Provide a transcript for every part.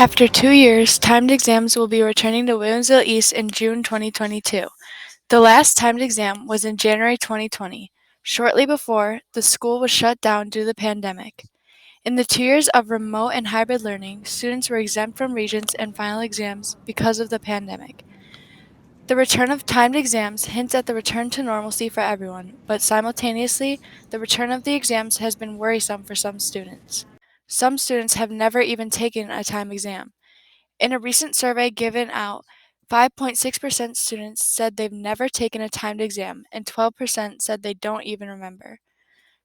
After 2 years, timed exams will be returning to Williamsville East in June 2022. The last timed exam was in January 2020, shortly before the school was shut down due to the pandemic. In the 2 years of remote and hybrid learning, students were exempt from regents and final exams because of the pandemic. The return of timed exams hints at the return to normalcy for everyone, but simultaneously, the return of the exams has been worrisome for some students. Some students have never even taken a timed exam. In a recent survey given out, 5.6% students said they've never taken a timed exam, and 12% said they don't even remember.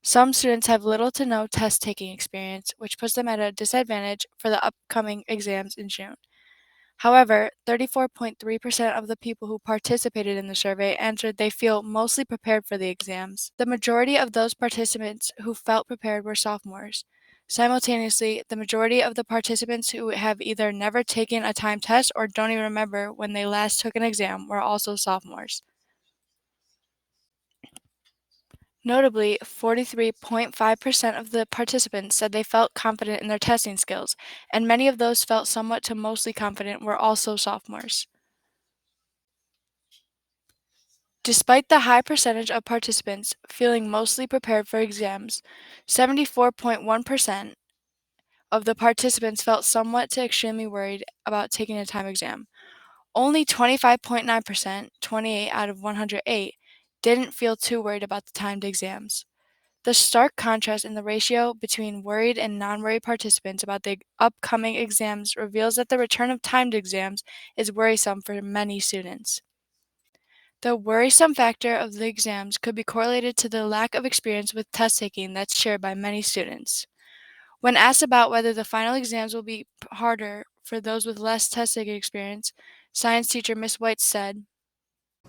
Some students have little to no test taking experience, which puts them at a disadvantage for the upcoming exams in June. However, 34.3% of the people who participated in the survey answered they feel mostly prepared for the exams. The majority of those participants who felt prepared were sophomores. Simultaneously, the majority of the participants who have either never taken a timed test or don't even remember when they last took an exam were also sophomores. Notably, 43.5% of the participants said they felt confident in their testing skills, and many of those felt somewhat to mostly confident were also sophomores. Despite the high percentage of participants feeling mostly prepared for exams, 74.1% of the participants felt somewhat to extremely worried about taking a time exam. Only 25.9%, 28 out of 108, didn't feel too worried about the timed exams. The stark contrast in the ratio between worried and non-worried participants about the upcoming exams reveals that the return of timed exams is worrisome for many students. The worrisome factor of the exams could be correlated to the lack of experience with test taking that's shared by many students. When asked about whether the final exams will be harder for those with less test taking experience, science teacher Miss White said,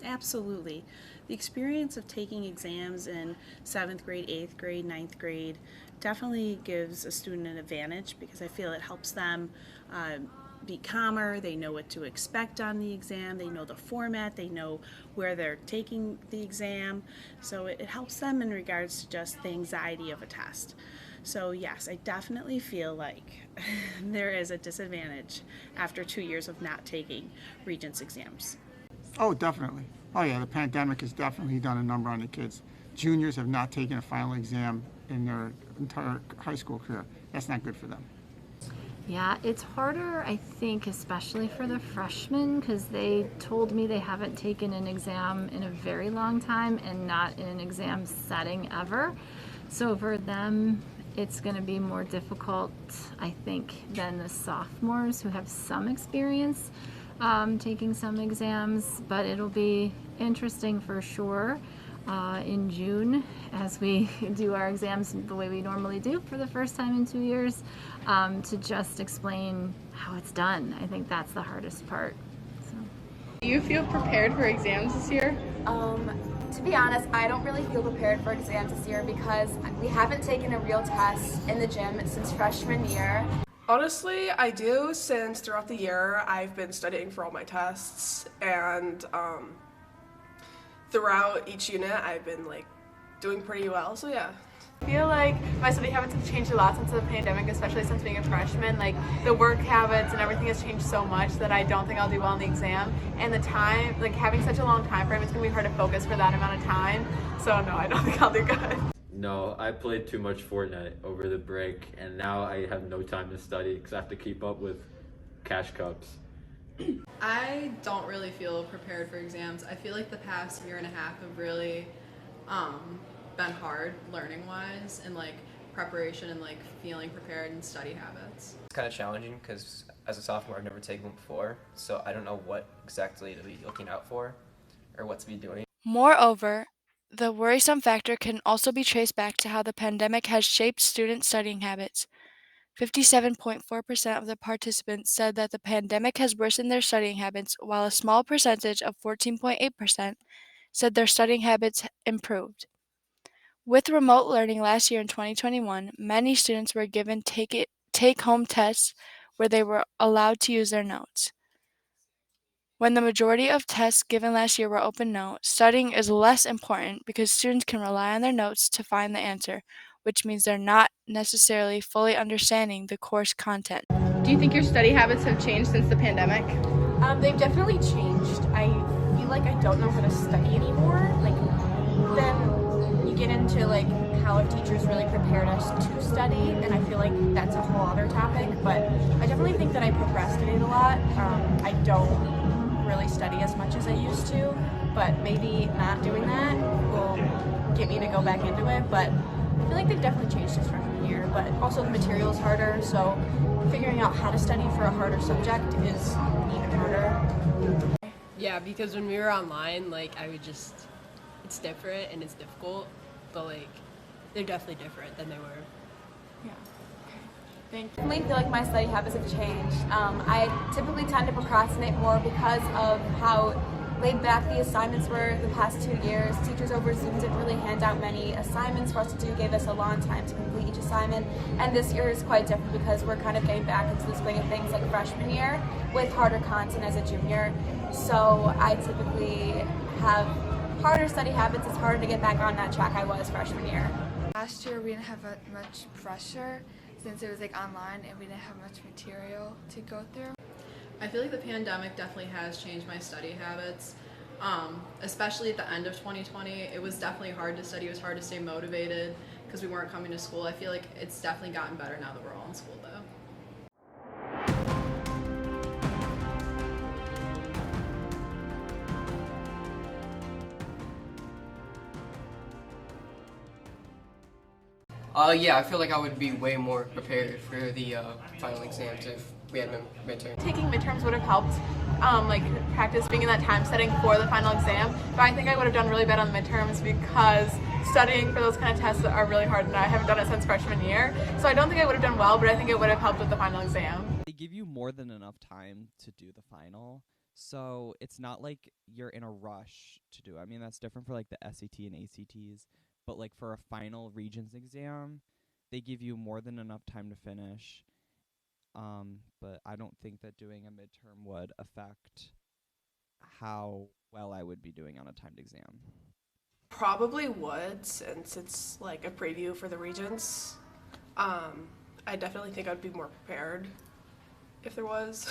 Absolutely. The experience of taking exams in 7th grade, 8th grade, 9th grade definitely gives a student an advantage because I feel it helps them be calmer. They know what to expect on the exam. They know the format. They know where they're taking the exam. So it helps them in regards to just the anxiety of a test. So yes, I definitely feel like there is a disadvantage after 2 years of not taking Regents exams. Oh, definitely. Oh, yeah, the pandemic has definitely done a number on the kids. Juniors have not taken a final exam in their entire high school career. That's not good for them. Yeah, it's harder, I think, especially for the freshmen, because they told me they haven't taken an exam in a very long time and not in an exam setting ever. So for them, it's going to be more difficult, I think, than the sophomores who have some experience taking some exams, but it'll be interesting for sure in June as we do our exams the way we normally do for the first time in 2 years, to just explain how it's done. I think that's the hardest part. So. Do you feel prepared for exams this year? To be honest, I don't really feel prepared for exams this year because we haven't taken a real test in the gym since freshman year. Honestly, I do, since throughout the year I've been studying for all my tests, and throughout each unit I've been doing pretty well, so yeah. I feel like my study habits have changed a lot since the pandemic, especially since being a freshman. Like the work habits and everything has changed so much that I don't think I'll do well in the exam. And the time, like having such a long time frame, it's gonna be hard to focus for that amount of time. So no, I don't think I'll do good. No, I played too much Fortnite over the break, and now I have no time to study because I have to keep up with cash cups. I don't really feel prepared for exams. I feel like the past year and a half have really been hard learning-wise and preparation and feeling prepared and study habits. It's kind of challenging because as a sophomore I've never taken one before, so I don't know what exactly to be looking out for or what to be doing. Moreover, the worrisome factor can also be traced back to how the pandemic has shaped student studying habits. 57.4% of the participants said that the pandemic has worsened their studying habits, while a small percentage of 14.8% said their studying habits improved. With remote learning last year in 2021, many students were given take-home tests where they were allowed to use their notes. When the majority of tests given last year were open note, studying is less important because students can rely on their notes to find the answer, which means they're not necessarily fully understanding the course content. Do you think your study habits have changed since the pandemic? They've definitely changed. I feel like I don't know how to study anymore. Like, then you get into like how have teachers really prepared us to study, and I feel like that's a whole other topic. But I definitely think that I procrastinate a lot. I don't really study as much as I used to, but maybe not doing that will get me to go back into it. But I feel like they've definitely changed this freshman year, but also the material is harder, so figuring out how to study for a harder subject is even harder. Yeah, because when we were online, like, it's different and it's difficult, but like, they're definitely different than they were. Yeah. I definitely feel like my study habits have changed. I typically tend to procrastinate more because of how laid back the assignments were the past 2 years. Teachers over Zoom didn't really hand out many assignments for us to do, gave us a long time to complete each assignment. And this year is quite different because we're kind of getting back into the swing of things like freshman year with harder content as a junior. So I typically have harder study habits. It's harder to get back on that track I was freshman year. Last year we didn't have much pressure since it was like online and we didn't have much material to go through. I feel like the pandemic definitely has changed my study habits, especially at the end of 2020. It was definitely hard to study. It was hard to stay motivated because we weren't coming to school. I feel like it's definitely gotten better now that we're all in school, though. Yeah, I feel like I would be way more prepared for the final exams if we had midterms. Taking midterms would have helped, like practice being in that time setting for the final exam. But I think I would have done really bad on the midterms because studying for those kind of tests are really hard, and I haven't done it since freshman year. So I don't think I would have done well, but I think it would have helped with the final exam. They give you more than enough time to do the final, so it's not like you're in a rush to do it. I mean, that's different for like the SAT and ACTs. But like for a final Regents exam, they give you more than enough time to finish. But I don't think that doing a midterm would affect how well I would be doing on a timed exam. Probably would, since it's like a preview for the Regents. I definitely think I'd be more prepared if there was.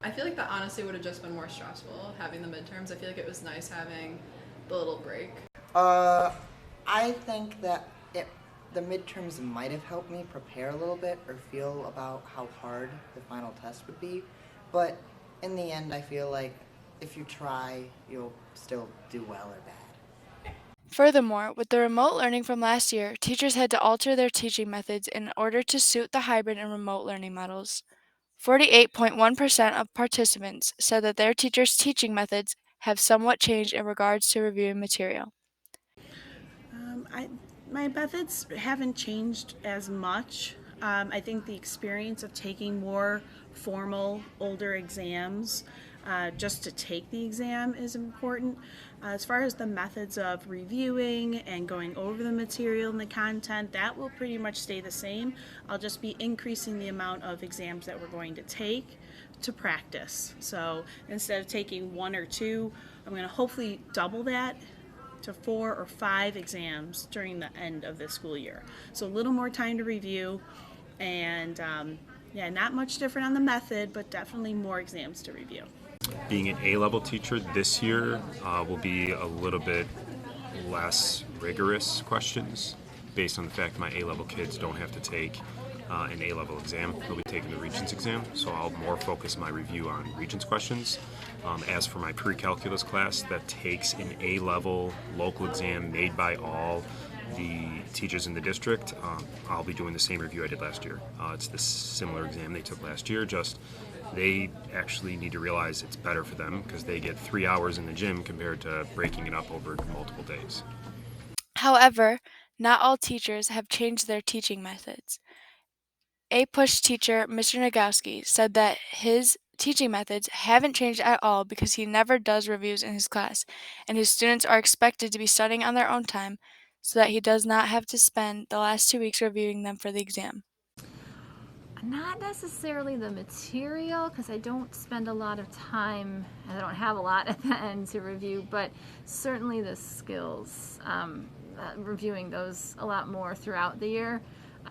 I feel like that honestly would have just been more stressful having the midterms. I feel like it was nice having the little break. I think that the midterms might have helped me prepare a little bit or feel about how hard the final test would be, but in the end I feel like if you try, you'll still do well or bad. Furthermore, with the remote learning from last year, teachers had to alter their teaching methods in order to suit the hybrid and remote learning models. 48.1% of participants said that their teachers' teaching methods have somewhat changed in regards to reviewing material. My methods haven't changed as much. I think the experience of taking more formal, older exams just to take the exam is important. As far as the methods of reviewing and going over the material and the content, that will pretty much stay the same. I'll just be increasing the amount of exams that we're going to take to practice. So instead of taking 1 or 2, I'm going to hopefully double that to 4 or 5 exams during the end of the school year. So a little more time to review, and yeah, not much different on the method, but definitely more exams to review. Being an A-level teacher this year will be a little bit less rigorous questions based on the fact that my A-level kids don't have to take an A-level exam. They'll be taking the Regents exam, so I'll more focus my review on Regents questions. As for my pre-calculus class, that takes an A-level local exam made by all the teachers in the district. I'll be doing the same review I did last year. It's the similar exam they took last year, just they actually need to realize it's better for them because they get 3 hours in the gym compared to breaking it up over multiple days. However, not all teachers have changed their teaching methods. A-Push teacher Mr. Nagowski said that his teaching methods haven't changed at all because he never does reviews in his class, and his students are expected to be studying on their own time so that he does not have to spend the last 2 weeks reviewing them for the exam. Not necessarily the material, because I don't spend a lot of time, and I don't have a lot at the end to review, but certainly the skills, reviewing those a lot more throughout the year.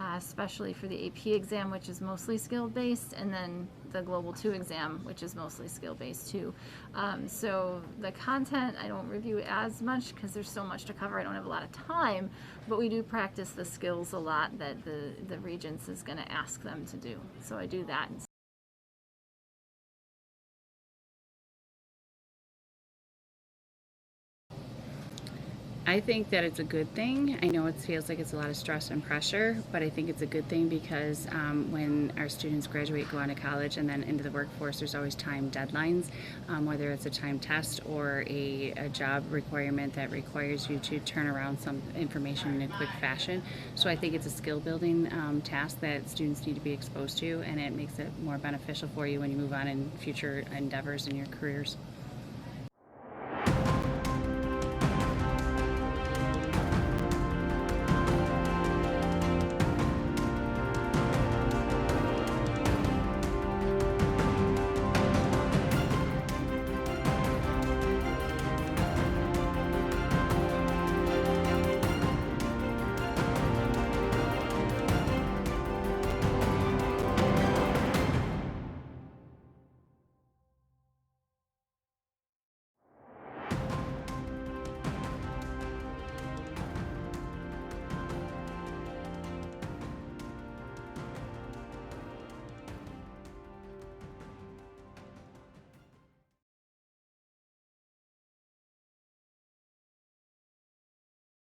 especially for the AP exam, which is mostly skill-based, and then the Global 2 exam, which is mostly skill-based too. So the content, I don't review as much because there's so much to cover. I don't have a lot of time, but we do practice the skills a lot that the Regents is going to ask them to do. So I do that. I think that it's a good thing. I know it feels like it's a lot of stress and pressure, but I think it's a good thing because when our students graduate, go on to college, and then into the workforce, there's always time deadlines, whether it's a time test or a job requirement that requires you to turn around some information in a quick fashion. So I think it's a skill building task that students need to be exposed to, and it makes it more beneficial for you when you move on in future endeavors in your careers.